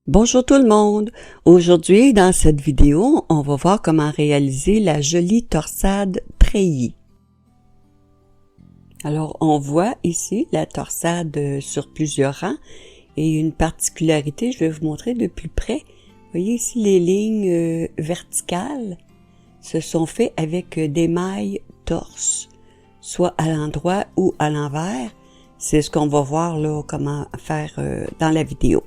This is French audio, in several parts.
Bonjour tout le monde! Aujourd'hui, dans cette vidéo, on va voir comment réaliser la jolie torsade treillis. Alors, on voit ici la torsade sur plusieurs rangs et une particularité, je vais vous montrer de plus près. Vous voyez ici les lignes verticales se sont faites avec des mailles torse, soit à l'endroit ou à l'envers. C'est ce qu'on va voir là, comment faire dans la vidéo.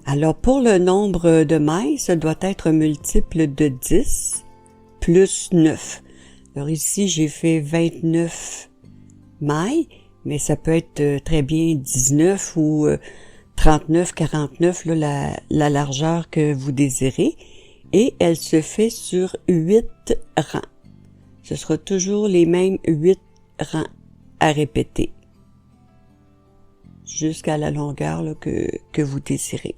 Alors, pour le nombre de mailles, ça doit être un multiple de 10 plus 9. Alors ici, j'ai fait 29 mailles, mais ça peut être très bien 19 ou 39, 49, là, la largeur que vous désirez. Et elle se fait sur 8 rangs. Ce sera toujours les mêmes 8 rangs à répéter jusqu'à la longueur là, que vous désirez.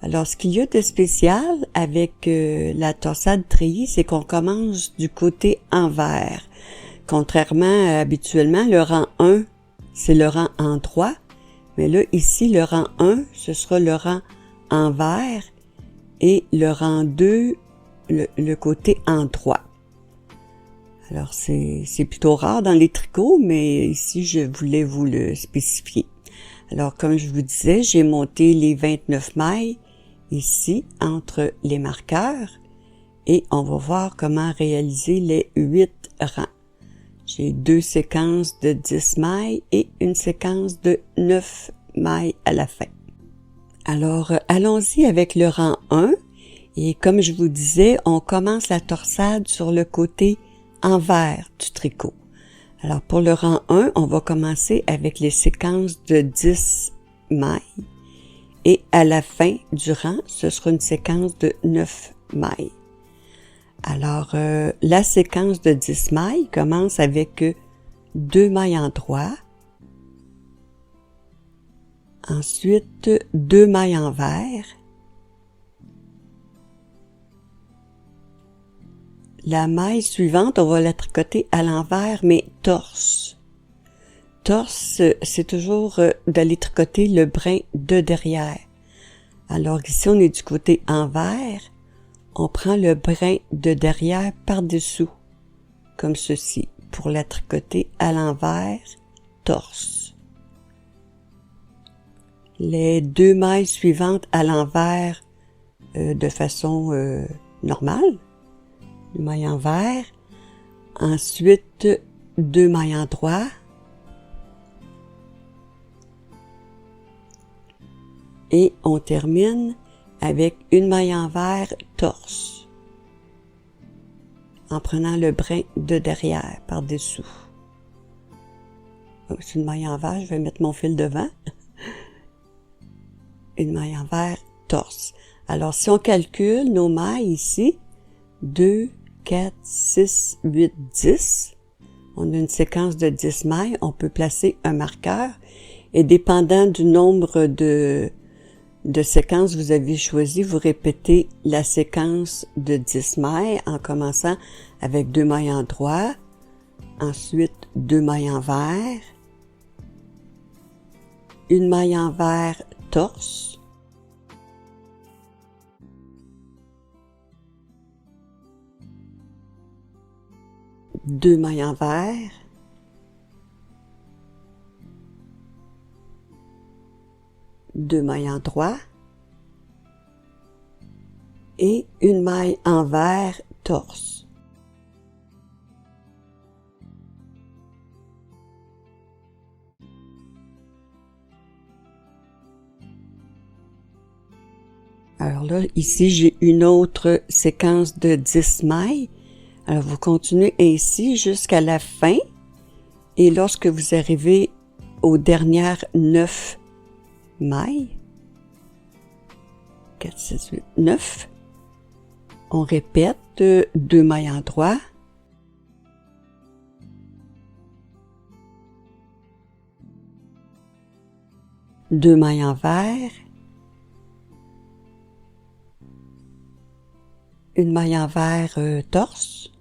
Alors, ce qu'il y a de spécial avec la torsade treillis, c'est qu'on commence du côté envers. Contrairement à habituellement, le rang 1, c'est le rang en droit. Mais là, ici, le rang 1, ce sera le rang envers et le rang 2, le côté en droit. Alors, c'est plutôt rare dans les tricots, mais ici, je voulais vous le spécifier. Alors, comme je vous disais, j'ai monté les 29 mailles ici, entre les marqueurs, et on va voir comment réaliser les 8 rangs. J'ai 2 séquences de 10 mailles et une séquence de 9 mailles à la fin. Alors, allons-y avec le rang 1, et comme je vous disais, on commence la torsade sur le côté envers du tricot. Alors, pour le rang 1, on va commencer avec les séquences de 10 mailles. Et à la fin du rang, ce sera une séquence de 9 mailles. Alors, la séquence de 10 mailles commence avec 2 mailles en droit. Ensuite, 2 mailles envers. La maille suivante, on va la tricoter à l'envers, mais torse. Torse, c'est toujours d'aller tricoter le brin de derrière. Alors ici, on est du côté envers. On prend le brin de derrière par-dessous, comme ceci, pour la tricoter à l'envers, torse. Les 2 mailles suivantes à l'envers de façon normale. 2 mailles envers. Ensuite, 2 mailles en droit. Et on termine avec une maille envers torse, en prenant le brin de derrière par-dessous. C'est une maille envers, je vais mettre mon fil devant. Une maille envers torse. Alors, si on calcule nos mailles ici, 2, 4, 6, 8, 10, on a une séquence de 10 mailles, on peut placer un marqueur, et dépendant du nombre de séquences vous avez choisi, vous répétez la séquence de 10 mailles en commençant avec 2 mailles en droit, ensuite 2 mailles envers, une maille envers torse, deux mailles envers, deux mailles en droit et une maille envers torse. Alors là, ici, j'ai une autre séquence de 10 mailles. Alors, vous continuez ainsi jusqu'à la fin. Et lorsque vous arrivez aux dernières 9 mailles, 4, 6, 8, 9, on répète 2 mailles en droit, deux mailles envers, une maille envers torse,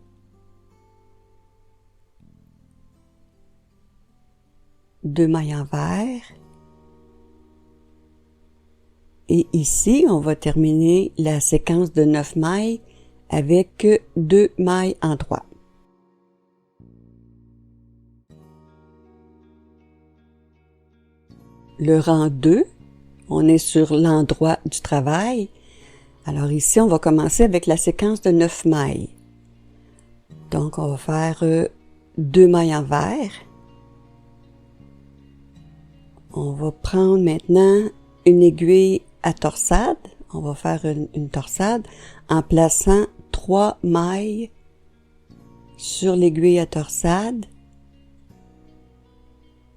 deux mailles envers, Et ici, on va terminer la séquence de 9 mailles avec 2 mailles en droit. Le rang 2, on est sur l'endroit du travail. Alors ici, on va commencer avec la séquence de 9 mailles. Donc, on va faire 2 mailles en vert. On va prendre maintenant une aiguille à torsade. On va faire une torsade en plaçant 3 mailles sur l'aiguille à torsade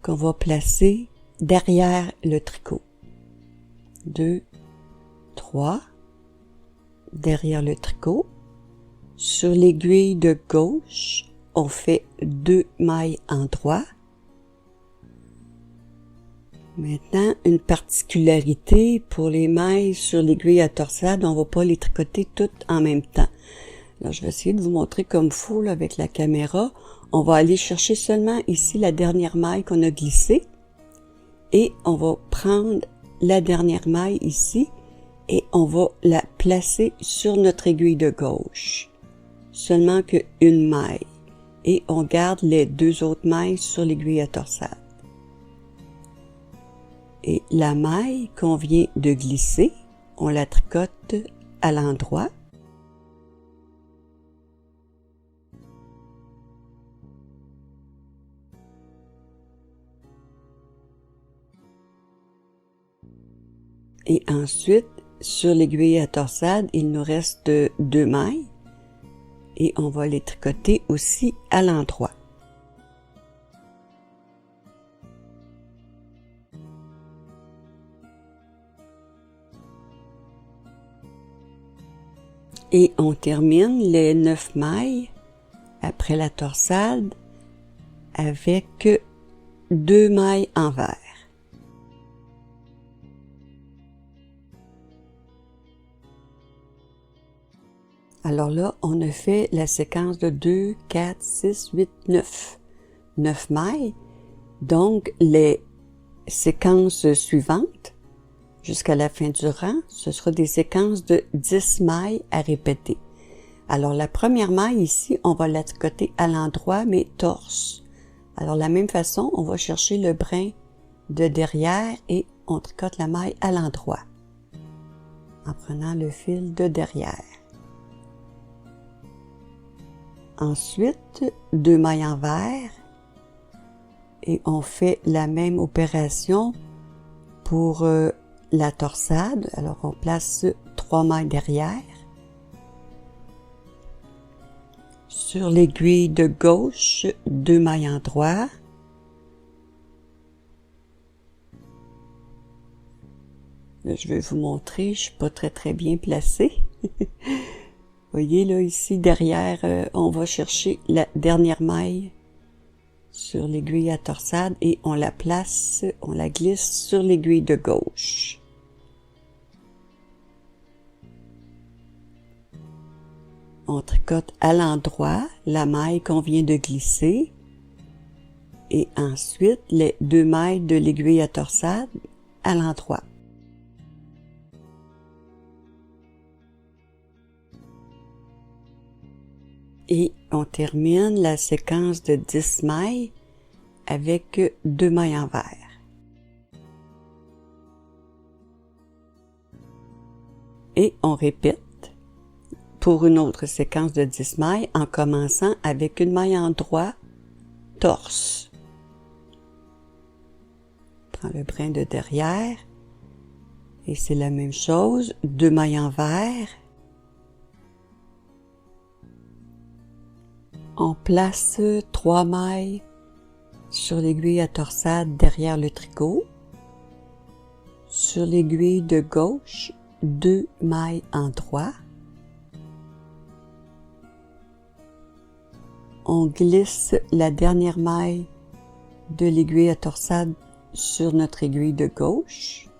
qu'on va placer derrière le tricot. 2, 3, derrière le tricot. Sur l'aiguille de gauche, on fait 2 mailles en droit. Maintenant, une particularité pour les mailles sur l'aiguille à torsade, on va pas les tricoter toutes en même temps. Alors, je vais essayer de vous montrer comme il faut là, avec la caméra. On va aller chercher seulement ici la dernière maille qu'on a glissée. Et on va prendre la dernière maille ici et on va la placer sur notre aiguille de gauche. Seulement qu'une maille. Et on garde les 2 autres mailles sur l'aiguille à torsade. Et la maille qu'on vient de glisser, on la tricote à l'endroit. Et ensuite, sur l'aiguille à torsade, il nous reste 2 mailles. Et on va les tricoter aussi à l'endroit. Et on termine les 9 mailles après la torsade avec 2 mailles en vert. Alors là, on a fait la séquence de 2, 4, 6, 8, 9. 9 mailles. Donc, les séquences suivantes, jusqu'à la fin du rang, ce sera des séquences de 10 mailles à répéter. Alors, la première maille ici, on va la tricoter à l'endroit, mais torse. Alors, de la même façon, on va chercher le brin de derrière et on tricote la maille à l'endroit, en prenant le fil de derrière. Ensuite, 2 mailles en vert et on fait la même opération pour la torsade. Alors, on place 3 mailles derrière. Sur l'aiguille de gauche, 2 mailles en droit. Là, je vais vous montrer, je suis pas très bien placée. Voyez là, ici, derrière, on va chercher la dernière maille sur l'aiguille à torsade et on la place, on la glisse sur l'aiguille de gauche. On tricote à l'endroit la maille qu'on vient de glisser et ensuite les 2 mailles de l'aiguille à torsade à l'endroit. Et on termine la séquence de 10 mailles avec 2 mailles en vert. Et on répète pour une autre séquence de 10 mailles en commençant avec une maille en droit, torse. Prends le brin de derrière et c'est la même chose, 2 mailles en vert. On place 3 mailles sur l'aiguille à torsade derrière le tricot. Sur l'aiguille de gauche, 2 mailles en droit. On glisse la dernière maille de l'aiguille à torsade sur notre aiguille de gauche.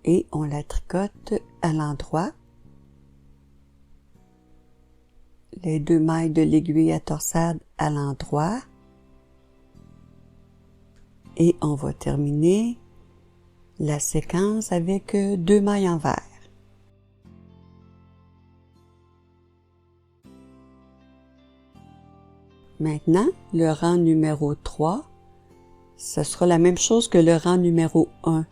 Et on la tricote à l'endroit. Les 2 mailles de l'aiguille à torsade à l'endroit. Et on va terminer la séquence avec 2 mailles envers. Maintenant, le rang numéro 3, ce sera la même chose que le rang numéro 1.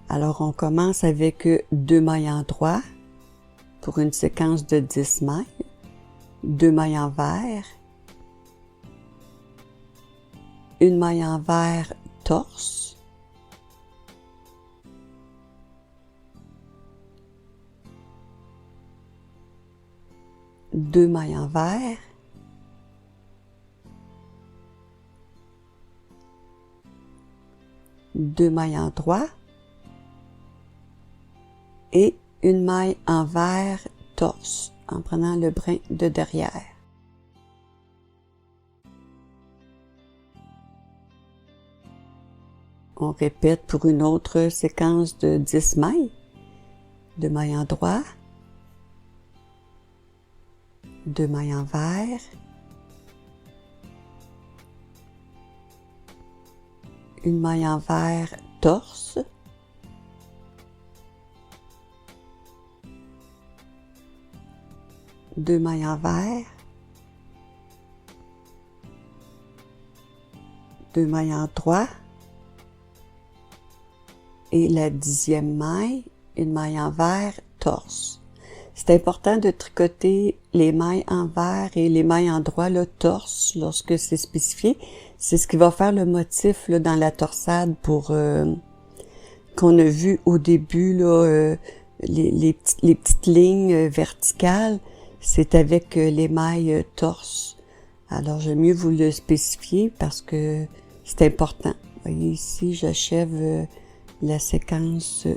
Alors, on commence avec 2 mailles en droit pour une séquence de 10 mailles, 2 mailles envers, une maille envers torse, deux mailles envers, deux mailles en droit et une maille envers torse en prenant le brin de derrière. On répète pour une autre séquence de 10 mailles, 2 mailles en droit, 2 mailles envers, une maille envers torse, deux mailles envers, deux mailles en droit et la 10e maille, une maille envers torse. C'est important de tricoter les mailles envers et les mailles en droit, le torse, lorsque c'est spécifié. C'est ce qui va faire le motif là, dans la torsade pour qu'on a vu au début, là, les petites lignes verticales, c'est avec les mailles torse. Alors, j'aime mieux vous le spécifier parce que c'est important. Vous voyez ici, j'achève la séquence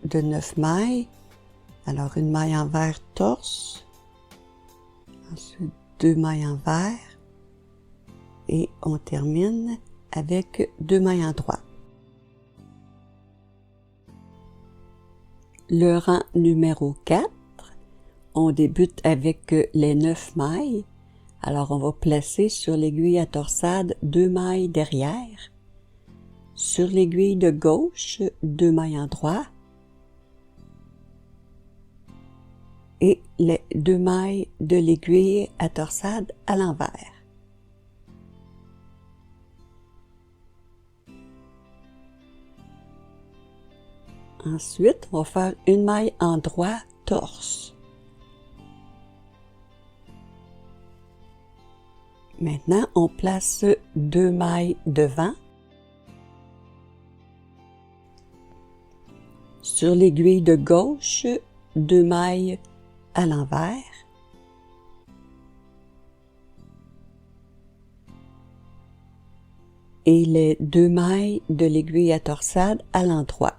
de 9 mailles. Alors, une maille envers torse, ensuite 2 mailles envers, et on termine avec 2 mailles en droit. Le rang numéro 4, on débute avec les 9 mailles. Alors, on va placer sur l'aiguille à torsade 2 mailles derrière. Sur l'aiguille de gauche, 2 mailles en droit. Et les 2 mailles de l'aiguille à torsade à l'envers. Ensuite, on va faire une maille en droit torse. Maintenant, on place 2 mailles devant. Sur l'aiguille de gauche, 2 mailles à l'envers. Et les 2 mailles de l'aiguille à torsade à l'endroit.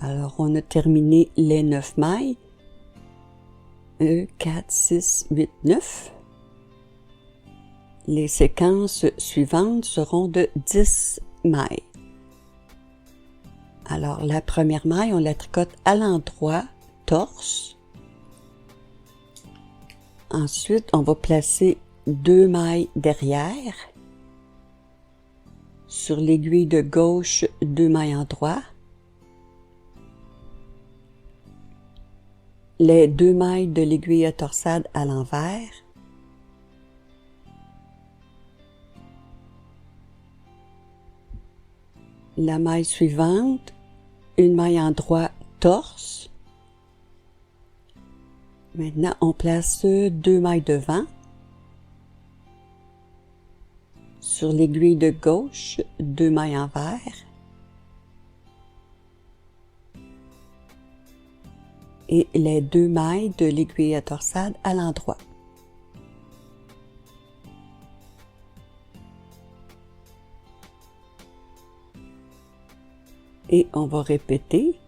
Alors, on a terminé les 9 mailles. 1, 4, 6, 8, 9. Les séquences suivantes seront de 10 mailles. Alors, la première maille, on la tricote à l'endroit, torse. Ensuite, on va placer 2 mailles derrière. Sur l'aiguille de gauche, 2 mailles en droit. Les 2 mailles de l'aiguille à torsade à l'envers. La maille suivante, une maille en droit torse. Maintenant, on place 2 mailles devant. Sur l'aiguille de gauche, 2 mailles envers. Et les 2 mailles de l'aiguille à torsade à l'endroit. Et on va répéter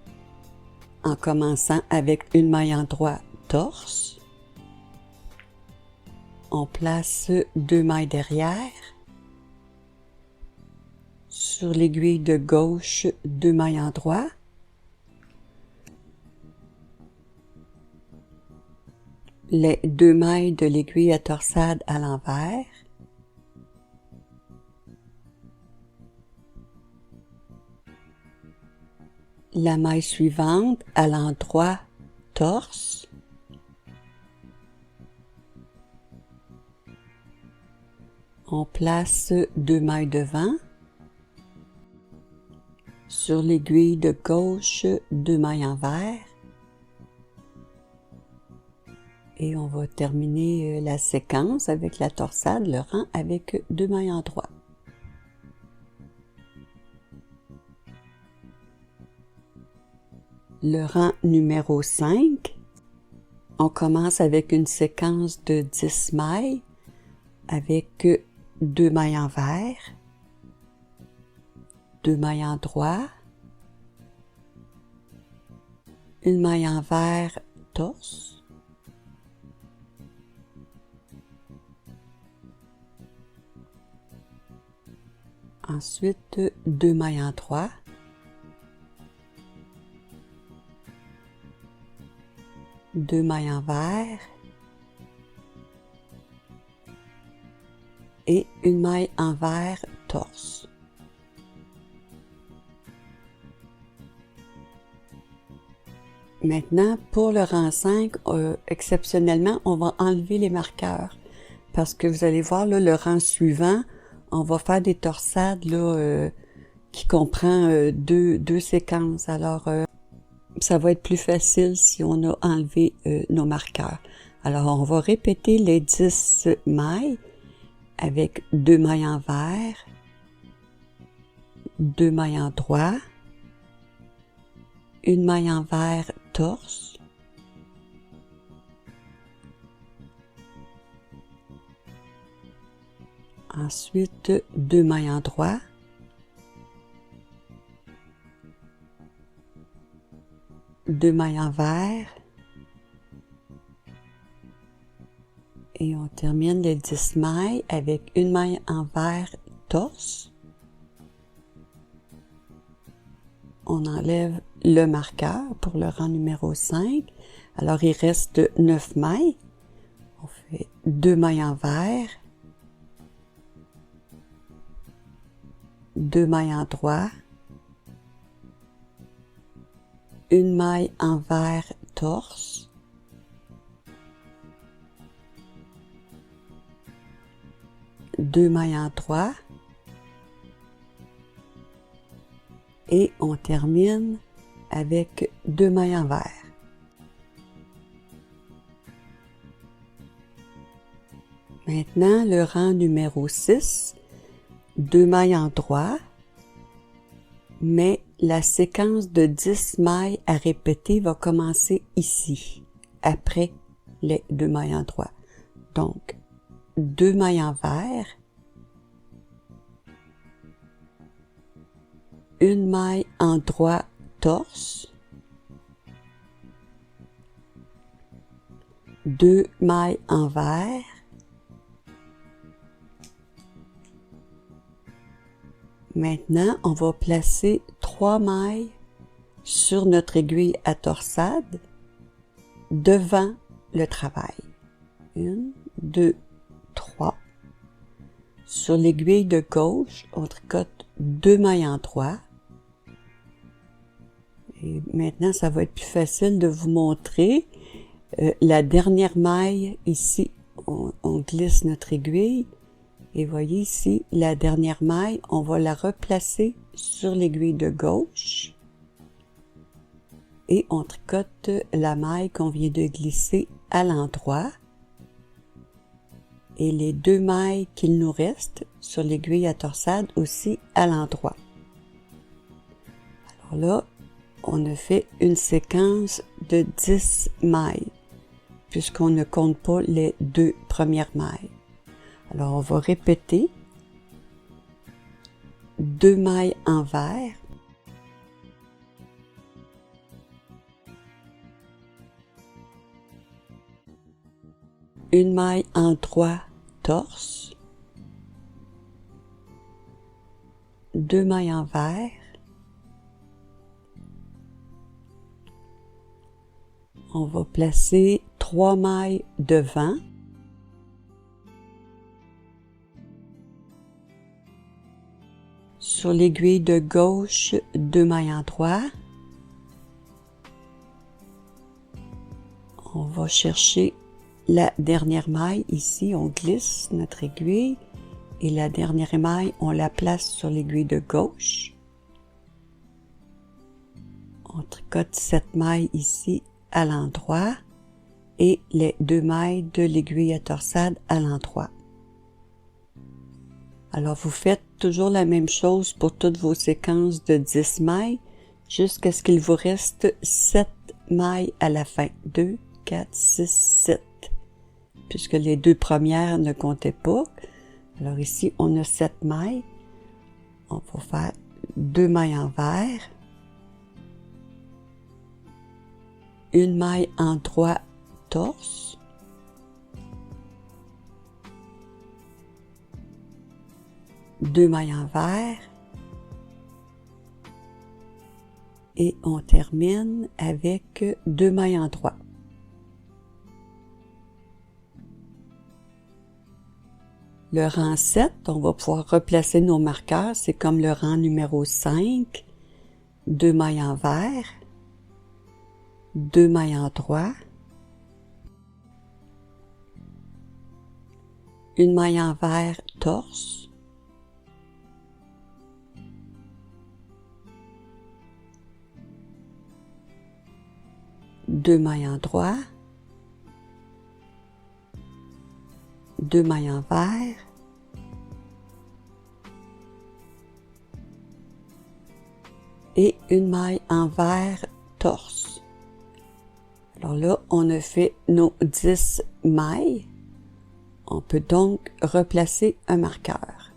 en commençant avec une maille en droit torse. On place 2 mailles derrière. Sur l'aiguille de gauche, 2 mailles en droit. Les 2 mailles de l'aiguille à torsade à l'envers. la maille suivante à l'endroit torse. On place 2 mailles devant. Sur l'aiguille de gauche, 2 mailles envers. Et on va terminer la séquence avec la torsade, le rang avec 2 mailles en droit. Le rang numéro 5, on commence avec une séquence de 10 mailles avec 2 mailles envers, 2 mailles en droit, une maille envers torse, ensuite 2 mailles en droit, deux mailles envers et une maille envers torse. Maintenant, pour le rang 5, exceptionnellement, on va enlever les marqueurs parce que vous allez voir, là, le rang suivant, on va faire des torsades là, qui comprend deux séquences. Alors, ça va être plus facile si on a enlevé nos marqueurs. Alors, on va répéter les 10 mailles avec 2 mailles envers, 2 mailles en droit, une maille envers torse, ensuite 2 mailles en droit, deux mailles envers et on termine les 10 mailles avec une maille envers torse. On enlève le marqueur pour le rang numéro 5. Alors, il reste 9 mailles. On fait 2 mailles envers, 2 mailles en droit, une maille envers torse, deux mailles en droit, et on termine avec 2 mailles envers. Maintenant, le rang numéro 6, 2 mailles en droit, mais la séquence de 10 mailles à répéter va commencer ici, après les 2 mailles en droit. Donc, 2 mailles envers, une maille en droit torse, 2 mailles envers, maintenant on va placer 3 mailles sur notre aiguille à torsade devant le travail. 1, 2, 3. Sur l'aiguille de gauche, on tricote 2 mailles en droit. Et maintenant, ça va être plus facile de vous montrer. La dernière maille, ici, on glisse notre aiguille. Et voyez ici, la dernière maille, on va la replacer sur l'aiguille de gauche. Et on tricote la maille qu'on vient de glisser à l'endroit. Et les 2 mailles qu'il nous reste sur l'aiguille à torsade aussi à l'endroit. Alors là, on a fait une séquence de 10 mailles, puisqu'on ne compte pas les 2 premières mailles. Alors, on va répéter 2 mailles envers, une maille en droit torse, 2 mailles envers, on va placer 3 mailles devant, sur l'aiguille de gauche, 2 mailles en droit, On va chercher la dernière maille ici, on glisse notre aiguille et la dernière maille, on la place sur l'aiguille de gauche. On tricote cette maille ici à l'endroit et les 2 mailles de l'aiguille à torsade à l'endroit. Alors vous faites toujours la même chose pour toutes vos séquences de 10 mailles jusqu'à ce qu'il vous reste 7 mailles à la fin. 2, 4, 6, 7. Puisque les 2 premières ne comptaient pas. Alors ici, on a 7 mailles. On va faire 2 mailles en vert. Une maille en droit torse. Deux mailles en vert. Et on termine avec 2 mailles en droit. Le rang 7, on va pouvoir replacer nos marqueurs. C'est comme le rang numéro 5. 2 mailles en vert. 2 mailles en droit. Une maille en vert torse. Deux mailles en droit. 2 mailles en vert. Et une maille en vert torse. Alors là, on a fait nos 10 mailles. On peut donc replacer un marqueur.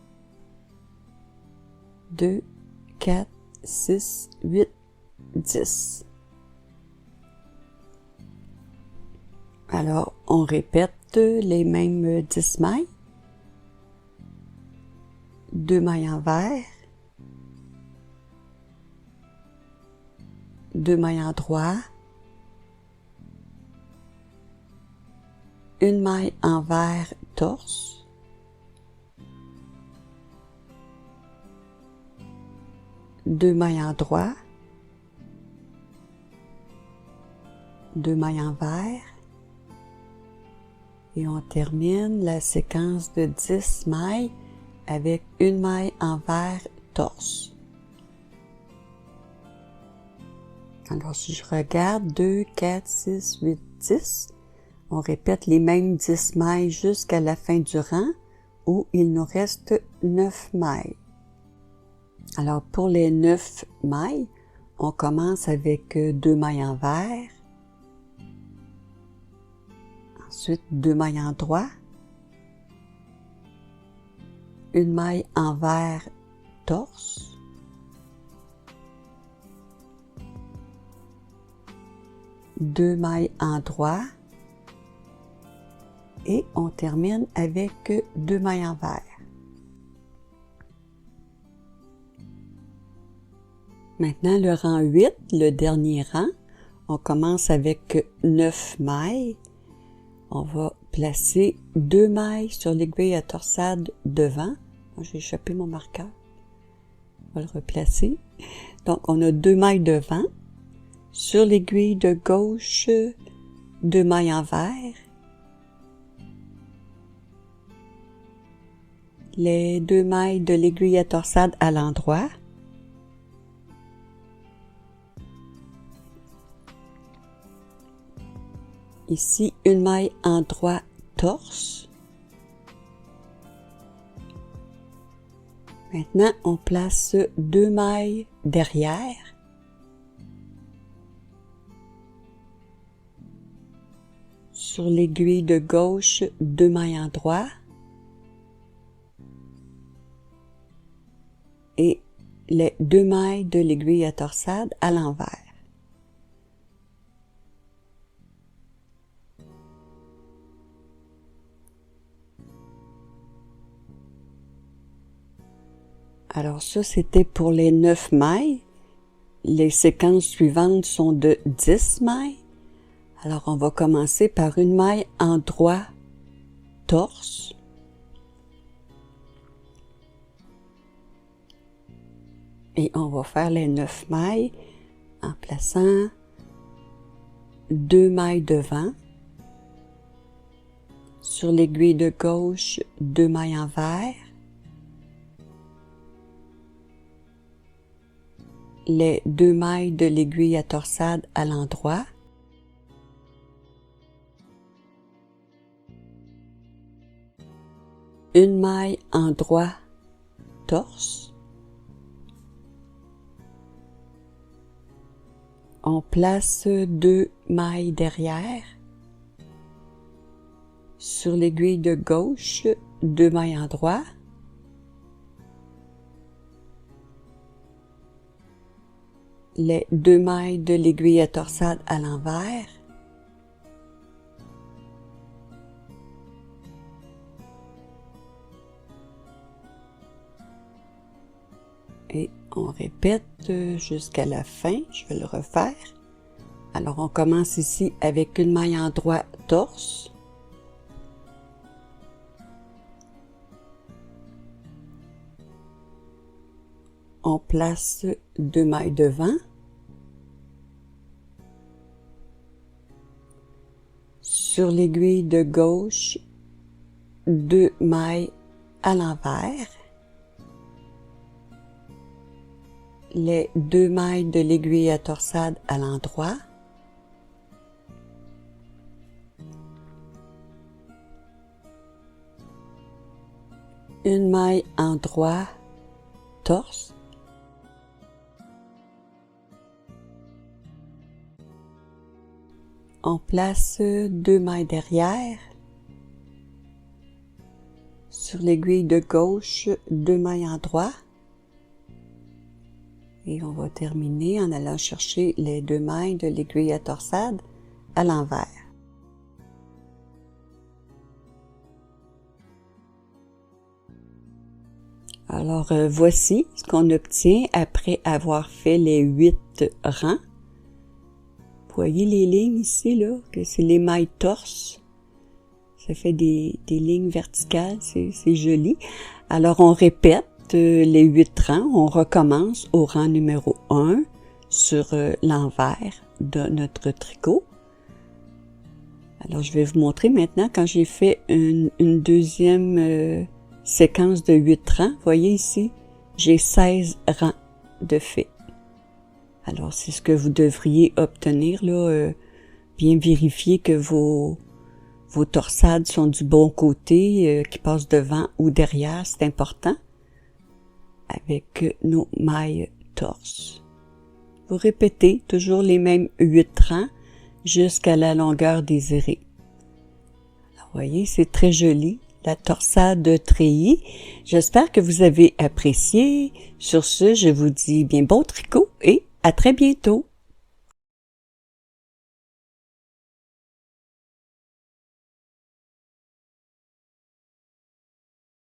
2, 4, 6, 8, 10. Alors, on répète les mêmes 10 mailles. 2 mailles en vert. 2 mailles en droit. Une maille en vert torse. Deux mailles en droit. 2 mailles en vert. Et on termine la séquence de 10 mailles avec une maille en vert torse. Alors si je regarde 2, 4, 6, 8, 10, on répète les mêmes 10 mailles jusqu'à la fin du rang où il nous reste 9 mailles. Alors pour les 9 mailles, on commence avec 2 mailles en vert. Ensuite, 2 mailles en droit, une maille en vert torse, deux mailles en droit et on termine avec 2 mailles en vert. Maintenant, le rang 8, le dernier rang, on commence avec 9 mailles. On va placer 2 mailles sur l'aiguille à torsade devant. J'ai échappé mon marqueur. On va le replacer. Donc, on a 2 mailles devant. Sur l'aiguille de gauche, 2 mailles en vert. Les 2 mailles de l'aiguille à torsade à l'endroit. Ici, une maille en droit torse. Maintenant, on place 2 mailles derrière. Sur l'aiguille de gauche, 2 mailles en droit. Et les 2 mailles de l'aiguille à torsade à l'envers. Alors ça, c'était pour les 9 mailles. Les séquences suivantes sont de 10 mailles. Alors on va commencer par une maille en droit torse. Et on va faire les 9 mailles en plaçant 2 mailles devant. Sur l'aiguille de gauche, 2 mailles envers. Les 2 mailles de l'aiguille à torsade à l'endroit. Une maille en droit torse. On place 2 mailles derrière. Sur l'aiguille de gauche, 2 mailles en droit. Les 2 mailles de l'aiguille à torsade à l'envers. Et on répète jusqu'à la fin, je vais le refaire. Alors on commence ici avec une maille en droit torse. On place 2 mailles devant. Sur l'aiguille de gauche, 2 mailles à l'envers. Les 2 mailles de l'aiguille à torsade à l'endroit. Une maille en droit torse. On place 2 mailles derrière. Sur l'aiguille de gauche, 2 mailles en droit. Et on va terminer en allant chercher les 2 mailles de l'aiguille à torsade à l'envers. Alors voici ce qu'on obtient après avoir fait les 8 rangs. Vous voyez les lignes ici, là, que c'est les mailles torse. Ça fait des lignes verticales, c'est joli. Alors on répète les 8 rangs, on recommence au rang numéro 1 sur l'envers de notre tricot. Alors je vais vous montrer maintenant quand j'ai fait une deuxième séquence de 8 rangs. Vous voyez ici, j'ai 16 rangs de fait. Alors c'est ce que vous devriez obtenir là, bien vérifier que vos torsades sont du bon côté, qui passent devant ou derrière, c'est important. Avec nos mailles torse. Vous répétez toujours les mêmes 8 rangs jusqu'à la longueur désirée. Alors, vous voyez, c'est très joli, la torsade treillis. J'espère que vous avez apprécié. Sur ce, je vous dis bien bon tricot et à très bientôt.